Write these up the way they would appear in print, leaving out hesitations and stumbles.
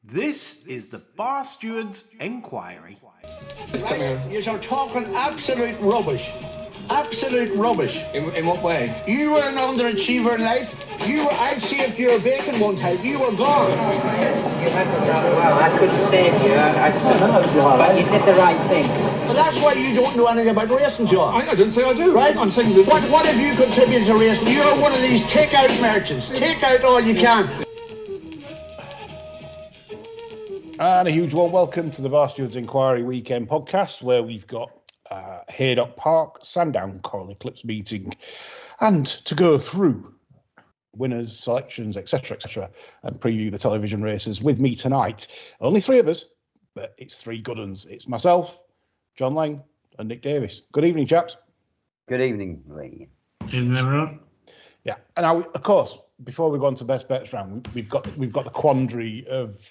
This is the Bar Stewards Enquiry. Right? You're talking absolute rubbish. Absolute rubbish. In what way? You were an underachiever in life. I saved your bacon one time. You were gone. You handled that well. I couldn't save you. But you did the right thing. But that's why you don't know anything about racing, John. I didn't say I do. Right? I'm saying that... What have you contributed to racing? You're one of these take-out merchants. Take out all you can. And a huge warm welcome to the Bar Stewards Enquiry Weekend podcast, where we've got Haydock Park, Sandown, Coral-Eclipse meeting, and to go through winners, selections, etc., and preview the television races with me tonight. Only three of us, but it's three good uns. It's myself, John Lang, and Nick Davis. Good evening, chaps. Good evening, Lee. Evening, everyone. Yeah, and now, of course, before we go on to best bets round, we've got the quandary of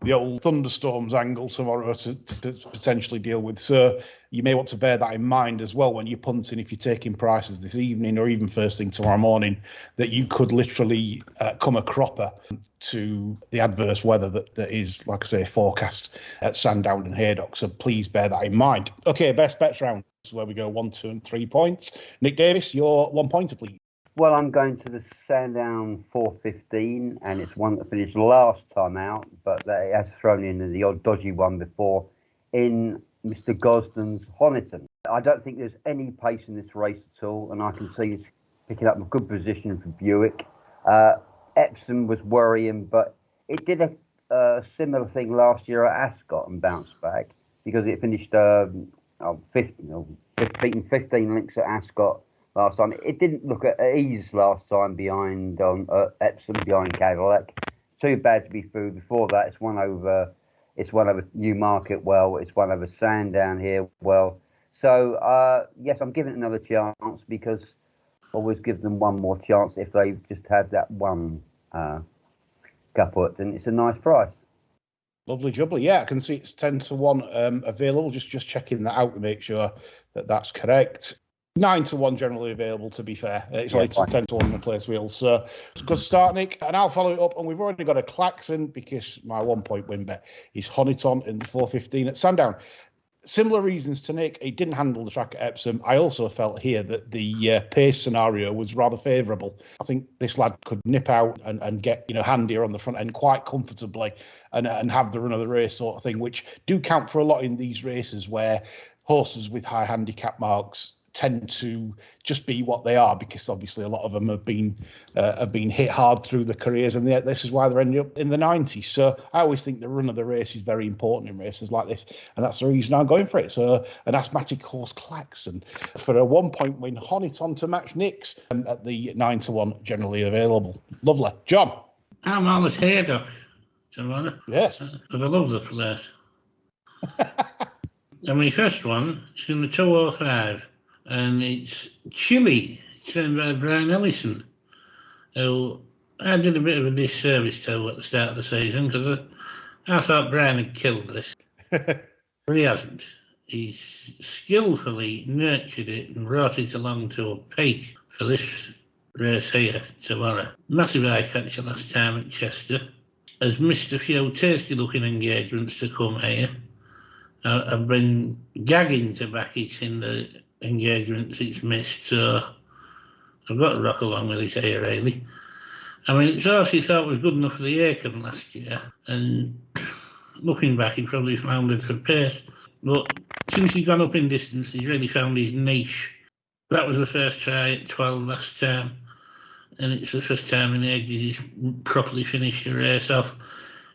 the old thunderstorms angle tomorrow to potentially deal with. So you may want to bear that in mind as well when you're punting, if you're taking prices this evening or even first thing tomorrow morning, that you could literally come a cropper to the adverse weather that is, like I say, forecast at Sandown and Haydock. So please bear that in mind. Okay, best bets round, where we go 1, 2 and 3 points. Nick Davis, your 1 pointer, please. Well, I'm going to the Sandown 415, and it's one that finished last time out, but it has thrown in the odd dodgy one before in Mr. Gosden's Honiton. I don't think there's any pace in this race at all, and I can see it's picking up a good position for Buick. Epsom was worrying, but it did a similar thing last year at Ascot and bounced back because it finished 15 links at Ascot last time. It didn't look at ease last time behind Epsom, behind Cadillac. Too bad to be through. Before that, it's won over Newmarket well. It's won over Sandown here well. So yes, I'm giving it another chance because I always give them one more chance if they just had that one caput, and it's a nice price. Lovely jubbly. Yeah, I can see it's 10-1 available. Just checking that out to make sure that that's correct. 9-1 generally available, to be fair. It's only 10-1 in the place wheels. So it's a good start, Nick. And I'll follow it up. And we've already got a Claxon because my 1 point win bet is Honiton in the 415 at Sandown. Similar reasons to Nick. He didn't handle the track at Epsom. I also felt here that the pace scenario was rather favourable. I think this lad could nip out and get handier on the front end quite comfortably and have the run of the race sort of thing, which do count for a lot in these races where horses with high handicap marks tend to just be what they are, because obviously a lot of them have been hit hard through the careers, and this is why they're ending up in the 90s. So I always think the run of the race is very important in races like this, and that's the reason I'm going for it. So an asthmatic horse Claxon for a 1 point win, Honiton to match Nick's at the 9-1 generally available. Lovely. John? I'm always Haydock, John. Yes. Because I love the place. And my first one is in the 205. And it's Chile, trained by Brian Ellison, who I did a bit of a disservice to at the start of the season because I thought Brian had killed this. But he hasn't. He's skillfully nurtured it and brought it along to a peak for this race here tomorrow. Massive eye catcher last time at Chester. Has missed a few tasty looking engagements to come here. I've been gagging to back it in the engagements it's missed, so I've got to rock along with it here, really. I mean, it's horse he thought was good enough for the Aiken last year, and looking back, he probably floundered for pace. But since he's gone up in distance, he's really found his niche. That was the first try at 12 last time, and it's the first time in ages he's properly finished a race off.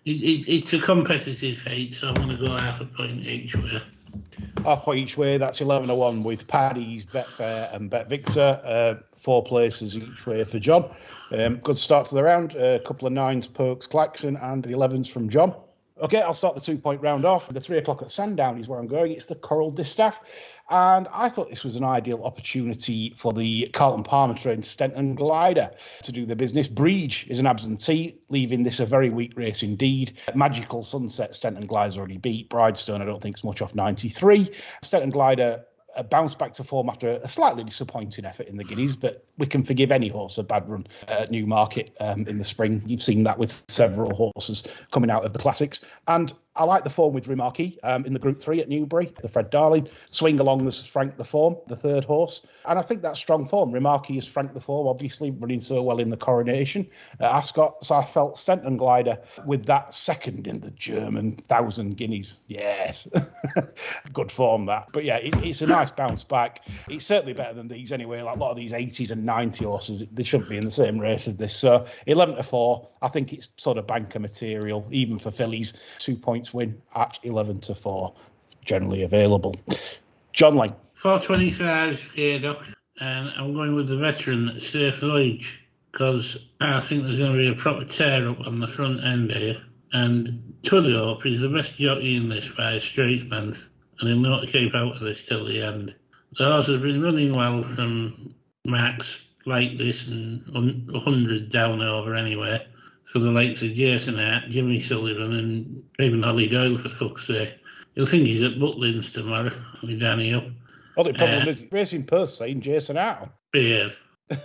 It's a competitive heat, so I'm going to go half a point each way. Half point each way, that's 11-1 with Paddy's, Betfair and BetVictor. 4 places each way for John. Good start to the round. A couple of 9s, Pokes, Claxon, and 11s from John. Okay, I'll start the 2 point round off. The 3 o'clock at Sandown is where I'm going. It's the Coral Distaff. And I thought this was an ideal opportunity for the Carlton Palmer trained Stenton Glider to do the business. Breege is an absentee, leaving this a very weak race indeed. Magical Sunset, Stenton Glider's already beat. Bridestone, I don't think, is much off 93. Stenton Glider a bounce back to form after a slightly disappointing effort in the Guineas, but we can forgive any horse a bad run at Newmarket in the spring. You've seen that with several horses coming out of the classics. And I like the form with Remarquee in the Group 3 at Newbury, the Fred Darling. Swing Along as Frank the Form, the third horse. And I think that's strong form. Remarquee is Frank the Form, obviously running so well in the Coronation at Ascot. So I felt Stenton Glider with that second in the German 1,000 Guineas. Yes. Good form, that. But yeah, it's a nice bounce back. It's certainly better than these anyway. Like a lot of these 80s and 90 horses, they shouldn't be in the same race as this. So 11-4, I think it's sort of banker material, even for fillies. 2 points win at 11-4, generally available. John Lane. 425 Haydock, and I'm going with the veteran at Safe Voyage because I think there's going to be a proper tear up on the front end here. And Tullyhope is the best jockey in this by a straight length, and he'll know to keep out of this till the end. The horse has been running well from marks like this and 100 down over anyway, for the likes of Jason Hart, Jimmy Sullivan, and even Holly Doyle, for fuck's sake. You'll think he's at Butlins tomorrow with Danny up. Well, the problem is Racing Post saying Jason Hart. Behave.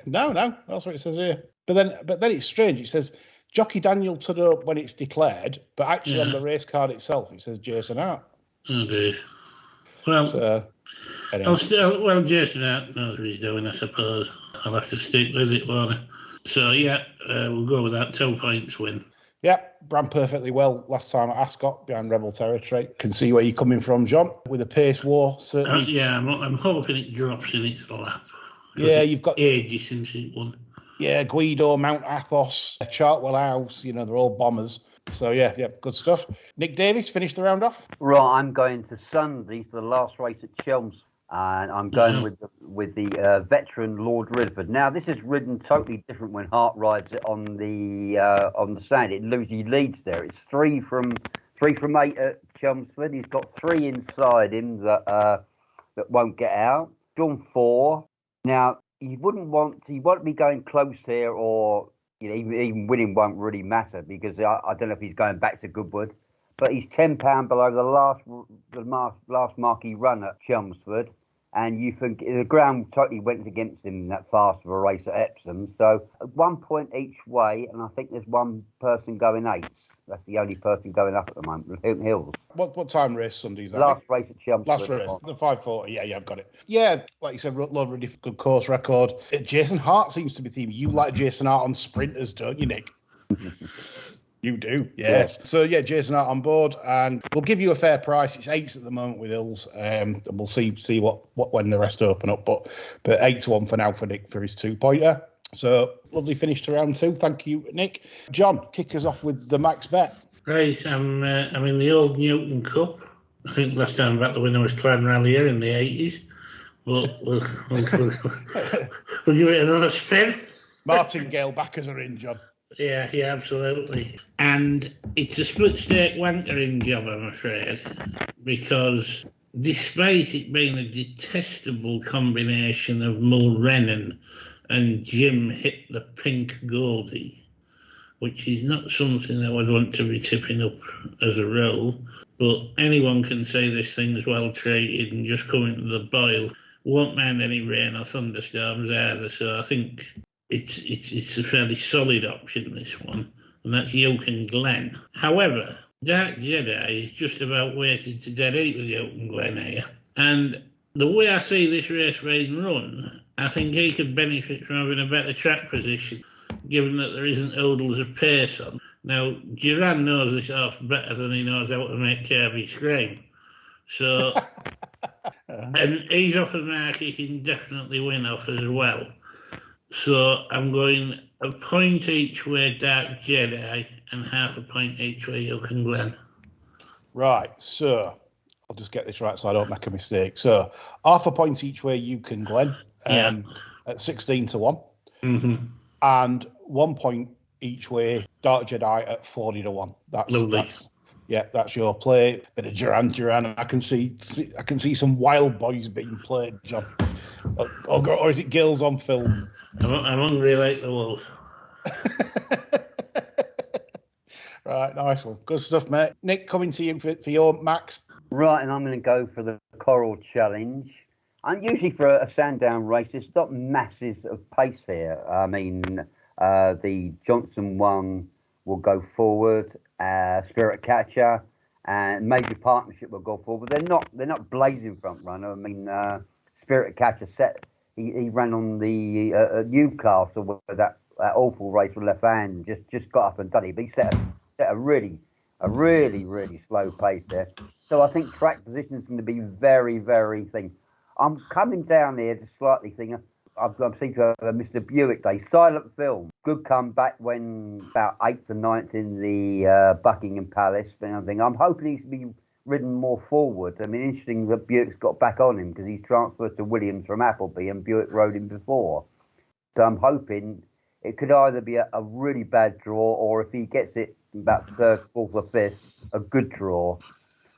No, that's what it says here. But then it's strange. It says Jockey Daniel Tudor when it's declared, but actually on the race card itself it says Jason Hart. Oh, dear. Well, so, anyway. Jason Hart knows what he's doing, I suppose. I'll have to stick with it, won't I? So, we'll go with that. 2 points win. Yeah, ran perfectly well last time at Ascot behind Rebel Territory. Can see where you're coming from, John, with a pace war, certainly. I'm hoping it drops in its lap. Yeah, you've got ages since it won. Yeah, Guido, Mount Athos, Chartwell House, they're all bombers. So, yeah, good stuff. Nick Davis, finish the round off. Right, I'm going to Sunday for the last race at Chelms. And I'm going with the veteran Lord Ridford. Now, this is ridden totally different when Hart rides it on the sand. It usually leads there. It's 3 from 8 at Chelmsford. He's got 3 inside him that won't get out. John 4. Now, you won't be going close here, or even winning won't really matter because I don't know if he's going back to Goodwood. But he's £10 below the last marquee run at Chelmsford, and you think the ground totally went against him in that fast of a race at Epsom. So 1 point each way, and I think there's one person going 8. That's the only person going up at the moment, Hills. What time race Sunday is that? Last race at Chelmsford. Last race, the 5:40. Yeah, I've got it. Yeah, like you said, Lord really good course record. Jason Hart seems to be the theme. You like Jason Hart on sprinters, don't you, Nick? You do, yes. Yeah. So, yeah, Jason Hart on board, and we'll give you a fair price. It's 8 at the moment with Hills, and we'll see when the rest open up. But 8-1 for now for Nick for his 2-pointer. So, lovely finish to round 2. Thank you, Nick. John, kick us off with the max bet. Right, I'm in the Old Newton Cup. I think last time back the winner was Clan Rallier in the 80s. But we'll give it another spin. Martingale backers are in, John. Yeah, absolutely. And it's a split-stake wankering job, I'm afraid, because despite it being a detestable combination of Mulrennan and Jim Hit the Pink Goldie, which is not something I would want to be tipping up as a role, but anyone can say this thing's well treated and just coming to the boil. Won't mind any rain or thunderstorms either, so I think it's a fairly solid option, this one, and that's Yoke and Glen. However, Dark Jedi is just about weighted to dead heat with Yoke and Glen here. And the way I see this race being run, I think he could benefit from having a better track position, given that there isn't hurdles of pace on. Now, Duran knows this horse better than he knows how to make Kirby scream. So, and he's off a mark he can definitely win off as well. So I'm going a point each way Dark Jedi and half a point each way Yoke and Glen. Right, so I'll just get this right so I don't make a mistake. So half a point each way Yoke and Glen at 16-1. Mm-hmm. And 1 point each way Dark Jedi at 40-1. That's lovely. That's your play. Bit of Duran. I can see some wild boys being played, John. Or is it girls on film? I'm hungry like the wolf. Right, nice one. Good stuff, mate. Nick, coming to you for your max. Right, and I'm going to go for the Coral Challenge. And usually for a Sandown race, it's not masses of pace here. I mean, the Johnson one will go forward, Spirit Catcher and Major Partnership will go forward. They're not blazing front runner. I mean, Spirit Catcher he ran on the Newcastle with that awful race with left hand, just got up and done it. But he set a really slow pace there. So I think track position is going to be very, very thin. I'm coming down here to slightly think. I've seen to have Mr. Buick Day, silent film. Good comeback when about 8th and 9th in the Buckingham Palace. I'm hoping he's to be ridden more forward. I mean, interesting that Buick's got back on him because he's transferred to Williams from Appleby and Buick rode him before. So I'm hoping it could either be a really bad draw or if he gets it about 3rd, 4th or 5th, a good draw.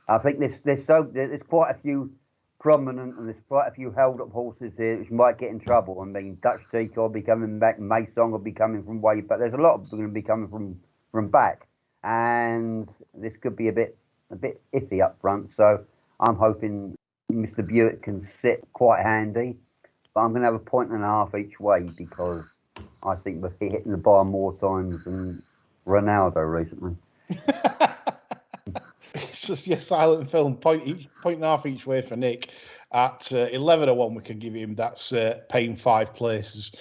I think there's quite a few prominent and there's quite a few held up horses here which might get in trouble. I mean, Dutch Teak will be coming back, Maysong will be coming from way back. There's a lot of them going to be coming from back, and this could be a bit iffy up front. So I'm hoping Mr. Buick can sit quite handy, but I'm going to have a 1.5 each way because I think we're hitting the bar more times than Ronaldo recently. It's just your silent film, 1.5 each way for Nick. At 11-1, we can give him. That's paying 5 places.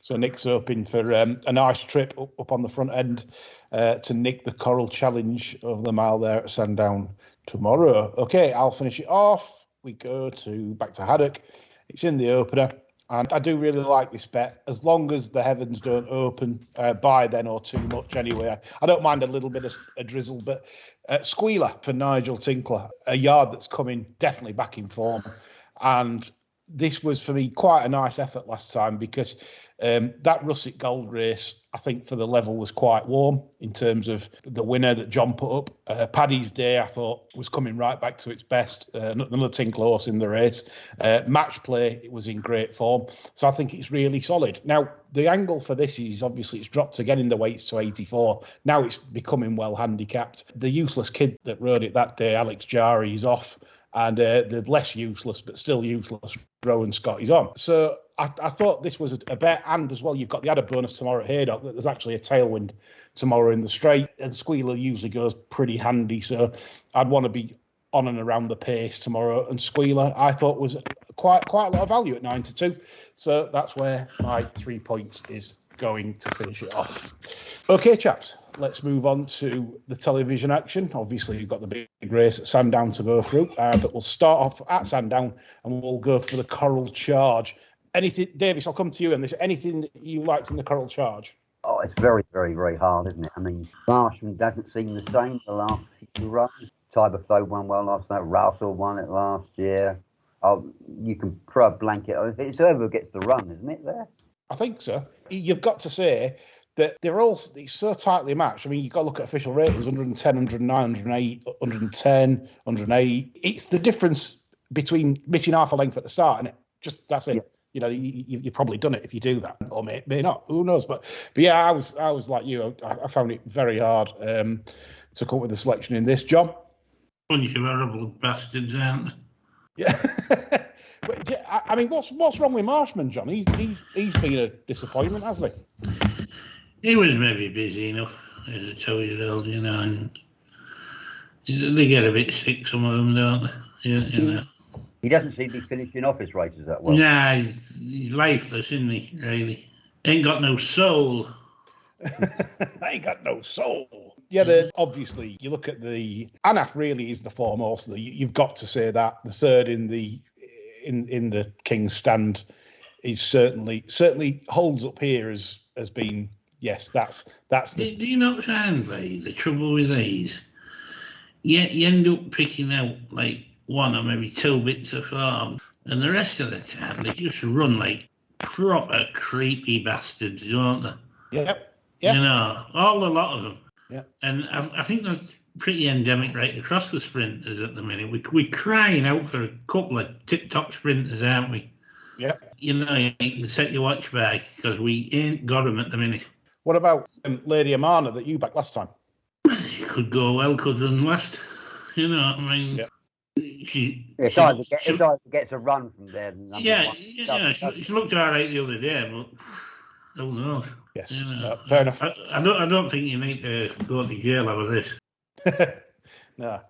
So Nick's hoping for a nice trip up on the front end to nick the Coral Challenge of the mile there at Sandown tomorrow. Okay, I'll finish it off. We go back to Haddock. It's in the opener. And I do really like this bet, as long as the heavens don't open by then or too much anyway. I don't mind a little bit of a drizzle, but Squealer for Nigel Tinkler, a yard that's coming definitely back in form. And this was, for me, quite a nice effort last time because that Russet Gold race, I think, for the level was quite warm in terms of the winner that John put up. Paddy's Day, I thought, was coming right back to its best. Another Tinkler horse in the race. Match play, it was in great form. So I think it's really solid. Now, the angle for this is obviously it's dropped again in the weights to 84. Now it's becoming well handicapped. The useless kid that rode it that day, Alex Jari, is off. And the less useless, but still useless, Rowan Scott is on. So I thought this was a bet. And as well, you've got the added bonus tomorrow at Haydock that there's actually a tailwind tomorrow in the straight. And Squealer usually goes pretty handy. So I'd want to be on and around the pace tomorrow. And Squealer, I thought, was quite a lot of value at 9-2. So that's where my 3 points is going to finish it off. Okay, chaps, let's move on to the television action. Obviously, you've got the big race at Sandown to go through, but we'll start off at Sandown and we'll go for the Coral Charge. Anything, Davis, I'll come to you on this. Anything that you liked in the Coral Charge? Oh, it's very, very, very hard, isn't it? I mean, Marshman doesn't seem the same the last few runs. Tyberflow won well last night. Russell won it last year. Oh, you can throw a blanket. It's whoever gets the run, isn't it, there? I think so. You've got to say that it's so tightly matched. I mean, you've got to look at official ratings, 110, 109, 108, 110, 108. It's the difference between missing half a length at the start, and that's it. Yeah. You know, you've probably done it if you do that, or may not. Who knows? But yeah, I was like you. I found it very hard to come up with the selection in this. John? Bunch of horrible bastards, aren't they? Yeah. I mean, what's wrong with Marshman, John? He's been a disappointment, hasn't he? He was maybe busy enough as a 2-year-old, you know, and they get a bit sick, some of them, don't they? You know. He doesn't seem to be finishing off his races that well. Nah, he's lifeless, isn't he, really? Ain't got no soul. Ain't got no soul. Yeah, obviously, you look at the... Anaf really is the form horse. You've got to say that. The third in the King's Stand is certainly holds up here as being, yes, that's the... Do you not find, like, the trouble with these? You end up picking out, like, 1 or maybe 2 bits of form, and the rest of the time they just run like proper creepy bastards, don't they? Yep. You know, a lot of them. Yeah. And I think that's pretty endemic right across the sprinters at the minute. We're crying out for a couple of tip-top sprinters, aren't we? Yeah. You know, you can set your watch back because we ain't got them at the minute. What about Lady Amana that you backed last time? Could go well, could run last. You know, I mean... Yeah. It's either gets a run from there. Than number one. She looked all right the other day, but who knows? Yes, You know, fair enough. I don't think you need to go to jail over this. No.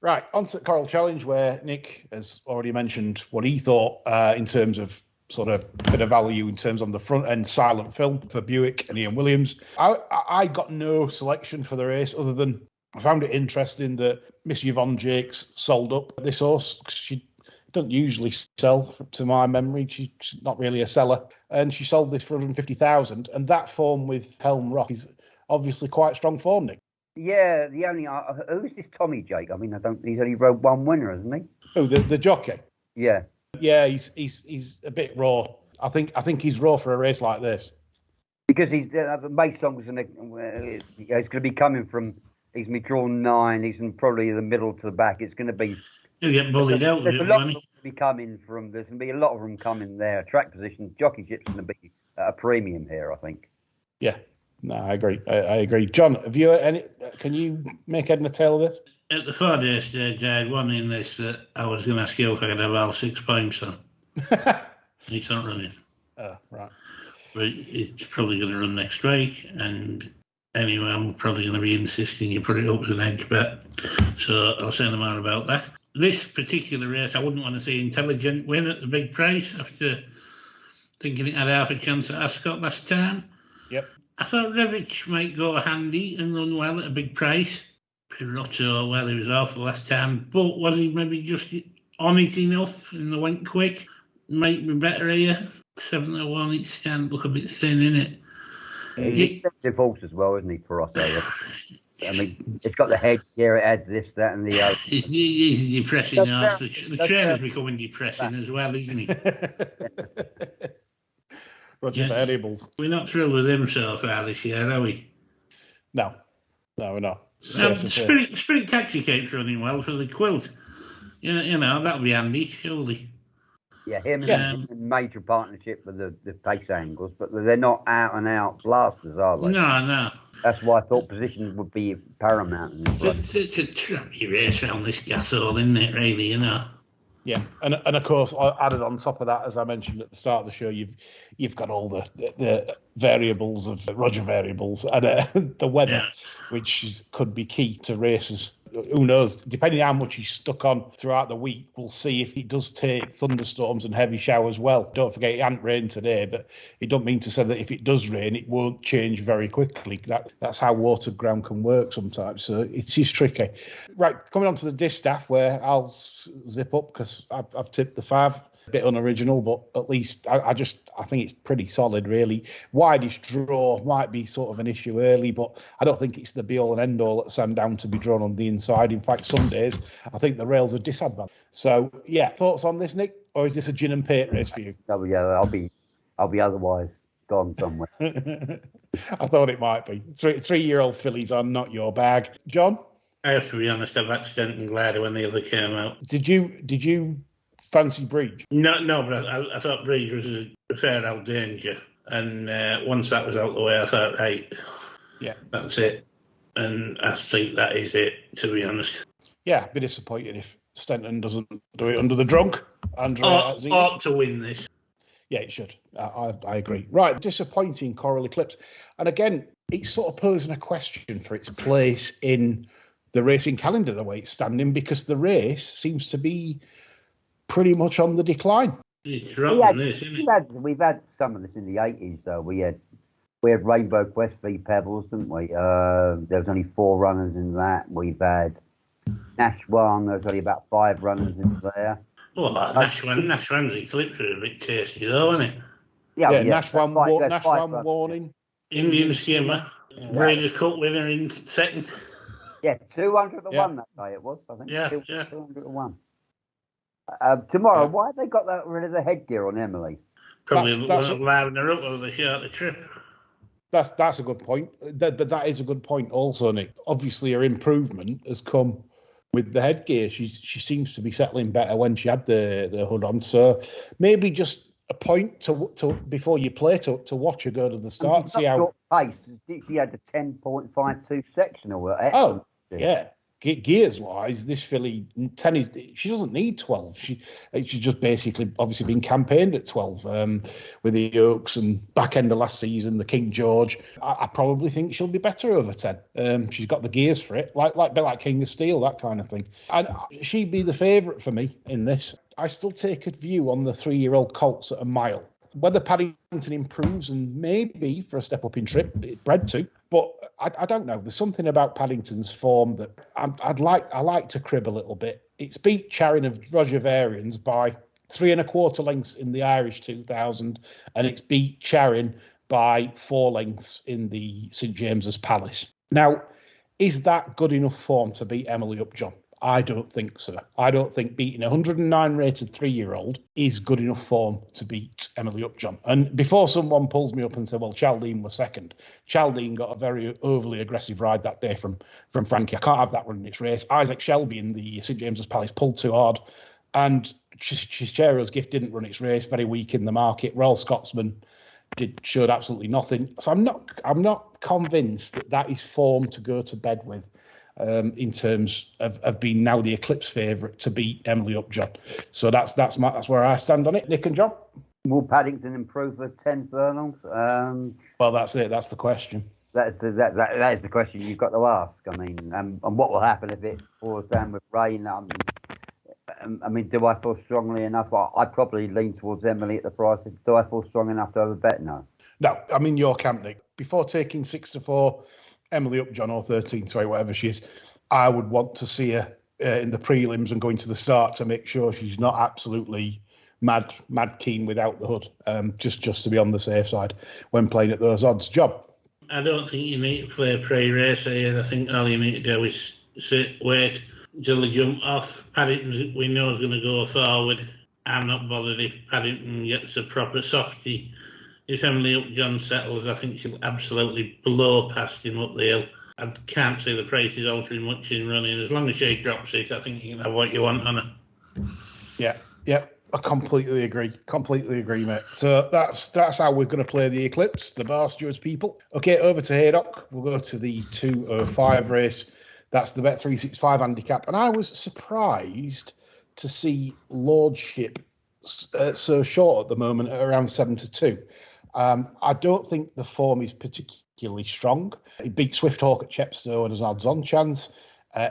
Right, on to the Coral Challenge, where Nick has already mentioned what he thought in terms of sort of bit of value in terms on the front end silent film for Buick and Ian Williams. I got no selection for the race other than I found it interesting that Miss Yvonne Jakes sold up this horse. She doesn't usually sell, to my memory. She's not really a seller. And she sold this for 150,000. And that form with Helm Rock is obviously quite strong form, Nick. Yeah, the only who is this Tommy Jake? I mean, he's only rode one winner, hasn't he? Oh, the jockey. Yeah. Yeah, he's a bit raw. I think he's raw for a race like this. Because he's Mason's going to be coming from. He's going to be drawn 9. He's in probably the middle to the back. It's going to be. He'll get bullied out. There's a lot of them be coming from. There's going to be a lot of them coming there. Track position, jockeyship's going to be at a premium here, I think. Yeah, no, I agree. I agree. John, have you can you make head and tail of this? At the 4-day stage, I had one in this that I was going to ask you if I could have all 6 points on. It's not running. Oh, right. But it's probably going to run next week, and anyway, I'm probably going to be insisting you put it up as an edge bet. So I'll say no more about that. This particular race, I wouldn't want to see Intelligent win at the big price after thinking it had half a chance at Ascot last time. Yep. I thought Revich might go handy and run well at a big price. Pirotto, well, he was awful last time, but was he maybe just on it enough and they went quick? Might be better here. 7-1, it's starting to look a bit thin, innit? He's an expensive horse as well, isn't he, Pirotto? I mean, it's got the head gear, it adds this, that, and the other. He's a depressing horse. The trainer's becoming depressing as well, isn't he? Roger Variables. We're not thrilled with him so far this year, are we? No, we're not. Spirit Taxi keeps running well for the Quilt. You know that'll be handy, surely. Yeah, him in major partnership with the pace angles, but they're not out and out blasters, are they? No. That's why I thought position would be paramount. It's a trappy race around this gasol, isn't it? Really, you know. Yeah, and of course, added on top of that, as I mentioned at the start of the show, you've got all the variables of Roger Variables and the weather, which could be key to races. Who knows? Depending on how much he's stuck on throughout the week, we'll see if he does take thunderstorms and heavy showers well. Don't forget, it hadn't rained today, but it don't mean to say that if it does rain, it won't change very quickly. That's how water ground can work sometimes, so it is tricky. Right, coming on to the Distaff, where I'll zip up because I've tipped the 5. A bit unoriginal, but at least I think it's pretty solid, really. Widest draw might be sort of an issue early, but I don't think it's the be all and end all at Sandown to be drawn on the inside. In fact, some days I think the rails are disadvantaged. So yeah, thoughts on this, Nick, or is this a gin and pate race for you? Oh yeah, I'll be otherwise gone somewhere. I thought it might be. 3-year-old fillies are not your bag, John. I have to be honest, I've accidentally glad when the other came out. Did you fancy Breach? No, but I thought Breach was a fair old danger. And once that was out the way, I thought, right, that's it. And I think that is it, to be honest. Yeah, I'd be disappointed if Stenton doesn't do it under the drunk. Ought to win this. Yeah, it should. I agree. Right, disappointing Coral-Eclipse. And again, it's sort of posing a question for its place in the racing calendar, the way it's standing, because the race seems to be pretty much on the decline. It's rotten, isn't it? We've had some of this in the 80s, though. We had Rainbow Quest v Pebbles, didn't we? There was only 4 runners in that. We've had Nash One. There was only about 5 runners in there. Well, Nash One's Eclipse was a bit tasty, though, wasn't it? Yeah. Nash One warning. Indian Skimmer. Breeders' Cup winner in second. Yeah, 200 to 1 that day it was, I think. Yeah. 200 to 1. Tomorrow, why have they got rid of the headgear on Emily? Probably liven her up over the shorter trip. That's a good point. But that is a good point also, Nick. Obviously, her improvement has come with the headgear. She seems to be settling better when she had the hood on. So maybe just a point to before you play to watch her go to the start and see how. Pace. She had the 10.52 sectional. Oh, yeah. gears wise, this filly 10 is, she doesn't need 12. She's just basically obviously been campaigned at 12 with the Oaks and back end of last season, the King George. I probably think she'll be better over 10. She's got the gears for it, like King of Steel, that kind of thing. And she'd be the favourite for me in this. I still take a view on the 3-year-old colts at a mile. Whether Paddington improves and maybe for a step up in trip, it's bred to, but I don't know. There's something about Paddington's form that I like to crib a little bit. It's beat Charing of Roger Varians by 3 1/4 lengths in the Irish 2000, and it's beat Charing by 4 lengths in the St James's Palace. Now, is that good enough form to beat Emily Upjohn? I don't think so. I don't think beating a 109 rated 3-year-old is good enough form to beat Emily Upjohn. And before someone pulls me up and says, well, Chaldine was second, Chaldine got a very overly aggressive ride that day from Frankie. I can't have that running its race. Isaac Shelby in the St James's Palace pulled too hard. And Chichero's Gift didn't run its race, very weak in the market. Royal Scotsman showed absolutely nothing. So I'm not convinced that is form to go to bed with. In terms of being now the Eclipse favourite to beat Emily Upjohn. So that's where I stand on it. Nick and John? Will Paddington improve for 10 furlongs? Well, that's it. That's the question. That is the question you've got to ask. I mean, and what will happen if it pours down with rain? I mean, do I feel strongly enough? I'd probably lean towards Emily at the price. Do I feel strong enough to have a bet? No. No, I'm in your camp, Nick. Before taking 6-4, Emily Upjohn or 13-3, whatever she is, I would want to see her in the prelims and going to the start to make sure she's not absolutely mad keen without the hood, just to be on the safe side when playing at those odds. Job? I don't think you need to play a pre-race here. I think all you need to do is sit, wait until they jump off. Paddington, we know, is going to go forward. I'm not bothered if Paddington gets a proper softie. If Emily Upjohn settles, I think she'll absolutely blow past him up the hill. I can't see the prices altering much in running. As long as she drops it, I think you can have what you want on her. Yeah, I completely agree, mate. So that's how we're going to play the Eclipse, the Bar Stewards people. Okay, over to Haydock. We'll go to the 205 race. That's the Bet365 handicap. And I was surprised to see Lordship so short at the moment at around 7-2. I don't think the form is particularly strong. He beat Swifthawk at Chepstow and has odds-on chance.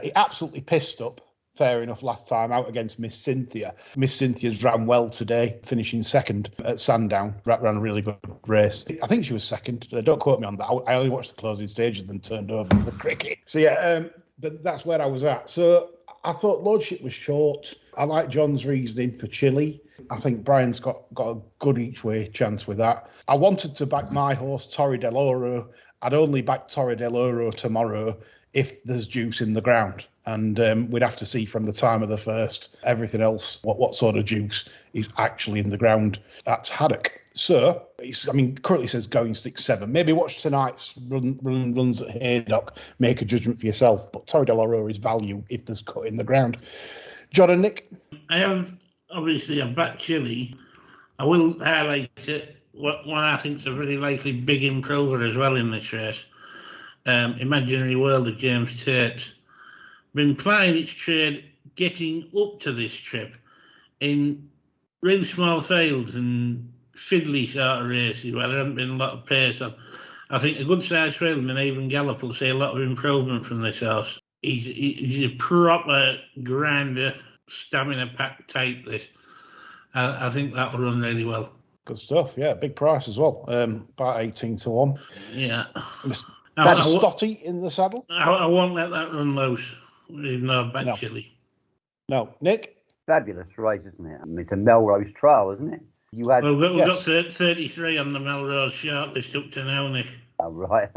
He absolutely pissed up, fair enough, last time out against Miss Cynthia. Miss Cynthia's ran well today, finishing second at Sandown. Ran a really good race. I think she was second. Don't quote me on that. I only watched the closing stages and then turned over for the cricket. So, yeah, but that's where I was at. So I thought Lordship was short. I like John's reasoning for Chile. I think Brian's got a good each way chance with that. I wanted to back my horse, Torre del Oro. I'd only back Torre del Oro tomorrow if there's juice in the ground. And we'd have to see from the time of the first, everything else, what sort of juice is actually in the ground at Haddock. So, currently says going 6-7. Maybe watch tonight's runs at Haydock, make a judgment for yourself. But Torre del Oro is value if there's cut in the ground. John and Nick? I have, obviously, a back Chile. I will highlight one I think is a really likely big improver as well in this race. Imaginary World of James Tate. Been plying its trade getting up to this trip in really small fields and fiddly sort of races where there hasn't been a lot of pace on. I think a good sized field and even gallop will see a lot of improvement from this horse. He's a proper grinder, stamina packed type. This, I think that will run really well. Good stuff. Yeah, big price as well. About 18-1. Yeah. That's Stotty in the saddle. I won't let that run loose. Even though I back Chile. No, Nick. Fabulous race, isn't it? I mean, it's a Melrose trial, isn't it? We've got 33 on the Melrose shortlist up to now, Nick. Oh, right.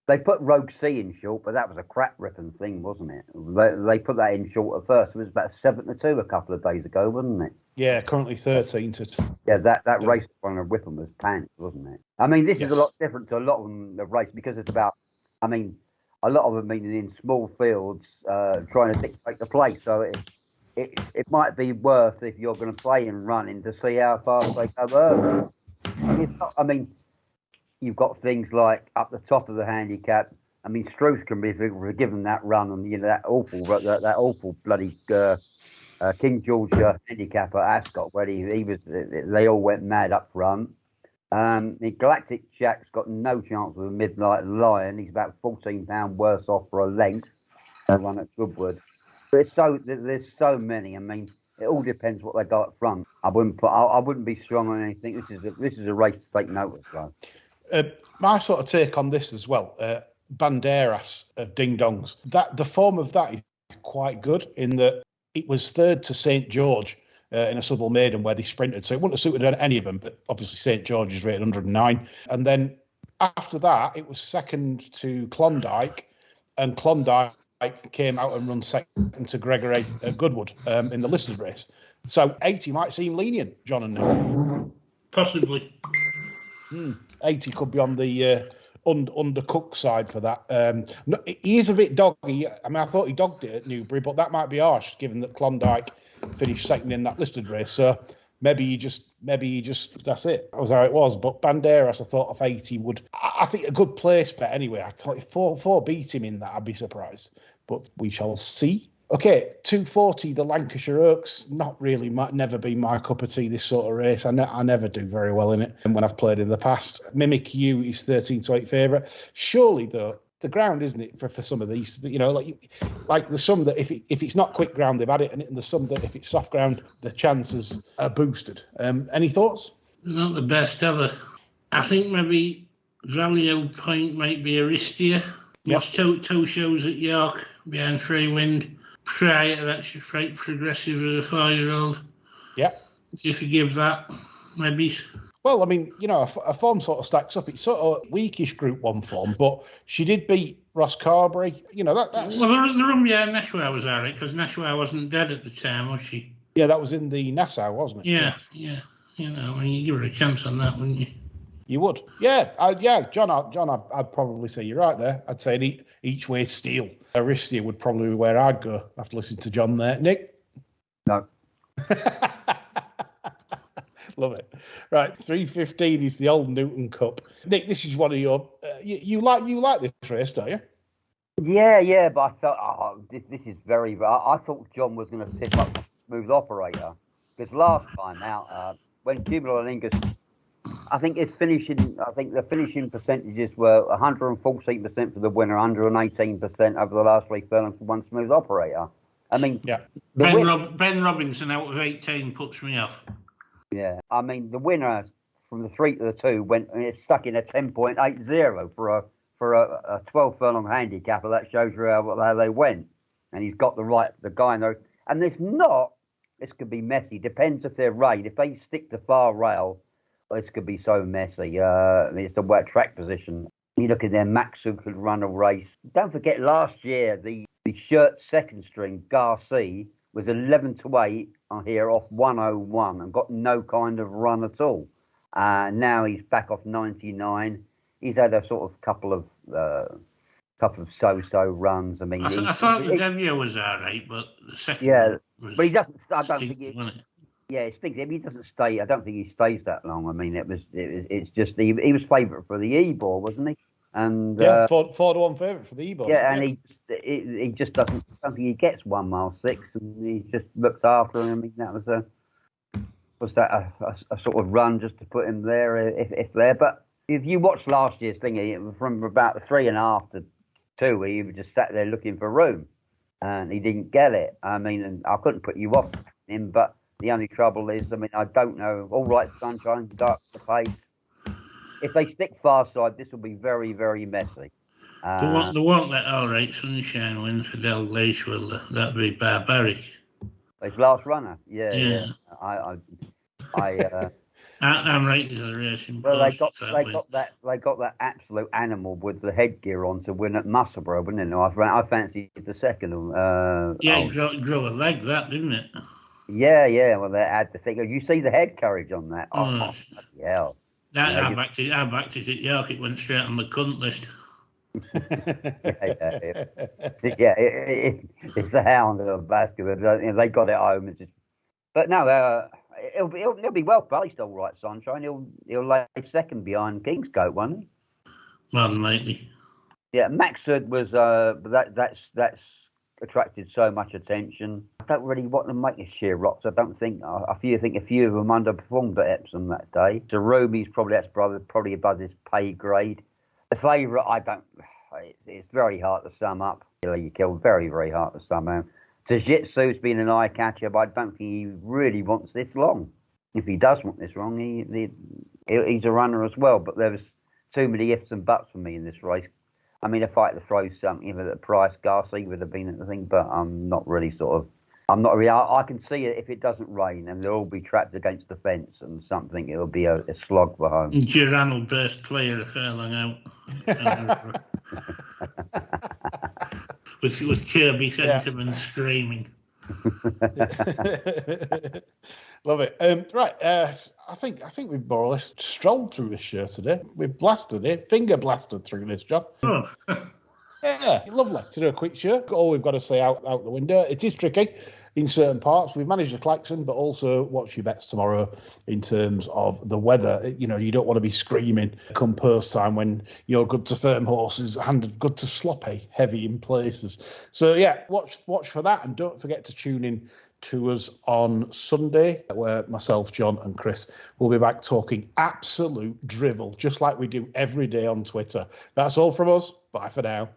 They put Rogue C in short, but that was a crap ripping thing, wasn't it? They put that in short at first. It was about 7-2 a couple of days ago, wasn't it? Yeah, currently 13-2. Yeah, that race on a Whipham was pants, wasn't it? I mean, this is a lot different to a lot of the race because it's about, a lot of them meaning in small fields, trying to dictate the place. So it might be worth, if you're going to play and running, to see how fast they go early. You've got things like up the top of the handicap, I mean, Struth can be given that run and that awful bloody King George handicap at Ascot where he was. They all went mad up front. The Galactic Jack's got no chance with a Midnight Lion. He's about £14 worse off for a length than one at Goodwood. But there's so many. I mean, it all depends what they got up front. I wouldn't be strong on anything. This is a race to take note of. So. My sort of take on this as well. Banderas of Ding Dongs. The form of that is quite good in that it was third to St George in a Southwell Maiden where they sprinted, so it wouldn't have suited any of them. But obviously St George is rated 109, and then after that it was second to Klondike, and Klondike came out and run second to Gregory at Goodwood in the Listeners race. So 80 might seem lenient, John and Nick. Possibly. 80 could be on the undercooked side for that. No, he is a bit doggy. I mean, I thought he dogged it at Newbury, but that might be harsh given that Klondike finished second in that listed race. So maybe he just that's it. That was how it was. But Banderas, I thought of 80 would. I think a good place bet anyway. I thought if 4 beat him in that, I'd be surprised. But we shall see. Okay, 240, the Lancashire Oaks, not really, never been my cup of tea, this sort of race. I never do very well in it when I've played in the past. Mimic You is 13-8 favourite. Surely, though, the ground, isn't it, for some of these, like there's some that if it's not quick ground, they've had it, and there's some that if it's soft ground, the chances are boosted. Any thoughts? Not the best ever. I think maybe Valio Point might be Aristia. Lost two shows at York behind Free Wind. Prior to that, she's quite progressive as a 4-year-old. Yeah. Do you forgive that, maybe? Well, I mean, a form sort of stacks up. It's sort of weakish Group 1 form, but she did beat Ross Carberry. That's... Well, the run behind Nashua was all right, because Nashua wasn't dead at the time, was she? Yeah, that was in the Nassau, wasn't it? Yeah. You give her a chance on that, wouldn't you? You would. Yeah, John, I'd probably say you're right there. I'd say each way steal. Aristia would probably be where I'd go after listening to John there. Nick? No. Love it. Right, 3:15 is the Old Newton Cup. Nick, this is one of your... you like this race, don't you? Yeah, but I felt this is very... I thought John was going to tip up Smooth Operator, because last time out, when Jubilee and Ingus... I think the finishing percentages were 114% for the winner, 118% over the last 3 furlongs for one Smooth Operator. I mean, yeah. Ben Robinson out of 18 puts me off. Yeah, I mean the winner from the 3 to the 2 went stuck in a 10.80 for a 12 furlong handicap. That shows you how they went, and he's got the guy in there. And this could be messy. Depends if they're rain. If they stick to far rail. This could be so messy. It's a wet track position. You look at there, Max who could run a race. Don't forget last year, the shirt second string, Garcia, was 11-8 on here off 101 and got no kind of run at all. Now he's back off 99. He's had a sort of couple of so-so runs. I mean, I thought the debut was all right, but the second was... but he doesn't... I don't think it... Yeah, it stinks. He doesn't stay. I don't think he stays that long. I mean, it's just he was favourite for the E-ball, wasn't he? And 4-1 favourite for the E-ball. Yeah, and he just doesn't. I don't think he gets 1 mile 6, and he just looked after him. I mean, that was a sort of run just to put him there, if there. But if you watched last year's thing, from about 3.5 to 2, he just sat there looking for room, and he didn't get it. I mean, and I couldn't put you off him, but. The only trouble is, I mean, I don't know. All right, Sunshine, dark the pace. If they stick far side, this will be very, very messy. They won't let All Right Sunshine win for Dalgleish, will they? That'd be barbaric. His last runner, yeah. I'm right to the racing. Well, they got that absolute animal with the headgear on to win at Musselburgh, wouldn't it? I fancied the second. It grew a leg, that didn't it? Yeah. Well, they had the thing. You see the head carriage on that? Yeah. I backed it at York. It went straight on the cunt list. It's a hound of basketball. They got it home. But no, he'll be well placed. All right, Sunshine. He'll lay second behind Kingscote, won't he? More than likely. Yeah, Maxud was that's attracted so much attention. I don't really want to make a sheer rocks. I don't think a few of them underperformed at Epsom that day. So Roby's probably above his pay grade. The favourite, it's very hard to sum up. You killed very, very hard to sum up. Jiu-Jitsu's been an eye catcher, but I don't think he really wants this long. If he does want this long, he's a runner as well. But there was too many ifs and buts for me in this race. I mean, if I had to throw something at the price, Garcia would have been at the thing, but I'm not really I can see it if it doesn't rain and they'll all be trapped against the fence and something. It'll be a slog for home. Duran will burst clear a furlong out. with Kirby sentiment screaming. Love it. Right, I think we've more or less strolled through this show today. We've blasted it, finger blasted through this, John. Oh. Yeah, lovely to do a quick show. All we've got to say out the window. It is tricky in certain parts. We've managed the klaxon, but also watch your bets tomorrow in terms of the weather. You know, you don't want to be screaming come post time when you're good to firm horses and good to sloppy, heavy in places. So yeah, watch for that, and don't forget to tune in to us on Sunday, where myself, John and Chris will be back talking absolute drivel, just like we do every day on Twitter. That's all from us. Bye for now.